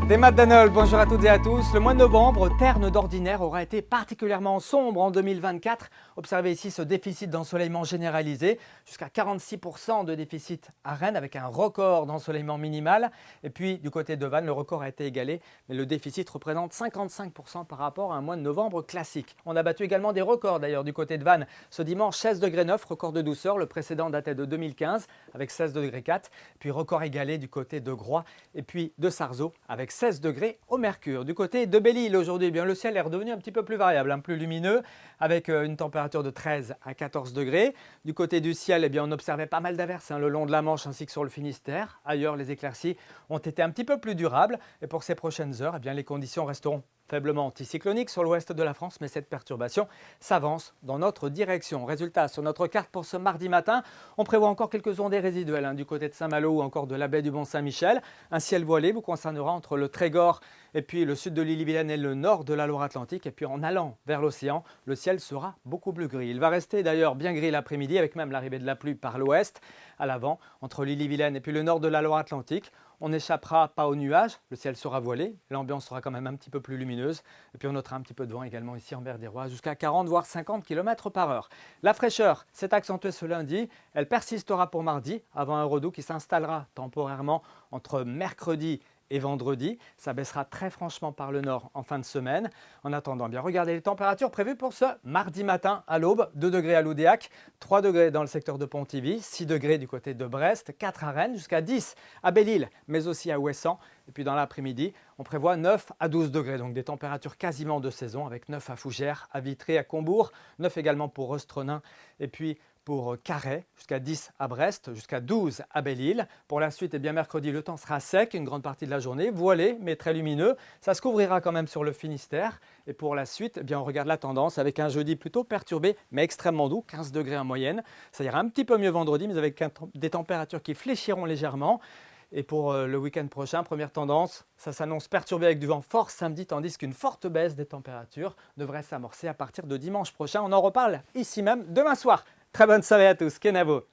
Des Maths d'Anole, bonjour à toutes et à tous. Le mois de novembre, terne d'ordinaire, aura été particulièrement sombre en 2024. Observez ici ce déficit d'ensoleillement généralisé, jusqu'à 46% de déficit à Rennes avec un record d'ensoleillement minimal. Et puis du côté de Vannes, le record a été égalé, mais le déficit représente 55% par rapport à un mois de novembre classique. On a battu également des records d'ailleurs du côté de Vannes. Ce dimanche, 16 degrés 9, record de douceur. Le précédent datait de 2015 avec 16 degrés 4. Puis record égalé du côté de Groix et puis de Sarzeau avec 16 degrés au mercure. Du côté de Belle-Île aujourd'hui, bien, le ciel est redevenu un petit peu plus variable, plus lumineux, avec une température de 13 à 14 degrés. Du côté du ciel, eh bien, on observait pas mal d'averses le long de la Manche ainsi que sur le Finistère. Ailleurs, les éclaircies ont été un petit peu plus durables. Et pour ces prochaines heures, eh bien, les conditions resteront faiblement anticyclonique sur l'ouest de la France, mais cette perturbation s'avance dans notre direction. Résultat, sur notre carte pour ce mardi matin, on prévoit encore quelques ondées résiduelles du côté de Saint-Malo ou encore de la baie du Mont-Saint-Michel. Un ciel voilé vous concernera entre le Trégor et puis le sud de l'Ille-et-Vilaine et le nord de la Loire-Atlantique. Et puis en allant vers l'océan, le ciel sera beaucoup plus gris. Il va rester d'ailleurs bien gris l'après-midi avec même l'arrivée de la pluie par l'ouest. À l'avant, entre l'Ille-et-Vilaine et puis le nord de la Loire-Atlantique, on n'échappera pas aux nuages, le ciel sera voilé, l'ambiance sera quand même un petit peu plus lumineuse. Et puis on notera un petit peu de vent également ici en Mer des Rois, jusqu'à 40 voire 50 km par heure. La fraîcheur s'est accentuée ce lundi, elle persistera pour mardi, avant un redout qui s'installera temporairement entre mercredi et vendredi. Ça baissera très franchement par le nord en fin de semaine. En attendant, bien regardez les températures prévues pour ce mardi matin à l'aube. 2 degrés à Loudéac, 3 degrés dans le secteur de Pontivy, 6 degrés du côté de Brest, 4 à Rennes, jusqu'à 10 à Belle-Île, mais aussi à Ouessant. Et puis dans l'après-midi, on prévoit 9 à 12 degrés, donc des températures quasiment de saison, avec 9 à Fougères, à Vitré, à Combourg, 9 également pour Rostronin, et puis pour Carhaix, jusqu'à 10 à Brest, jusqu'à 12 à Belle-Île. Pour la suite, eh bien, mercredi, le temps sera sec une grande partie de la journée, voilé mais très lumineux. Ça se couvrira quand même sur le Finistère. Et pour la suite, eh bien, on regarde la tendance avec un jeudi plutôt perturbé mais extrêmement doux, 15 degrés en moyenne. Ça ira un petit peu mieux vendredi, mais avec des températures qui fléchiront légèrement. Et pour le week-end prochain, première tendance, ça s'annonce perturbé avec du vent fort samedi, tandis qu'une forte baisse des températures devrait s'amorcer à partir de dimanche prochain. On en reparle ici même demain soir. Très bonne soirée à tous, Kenavo.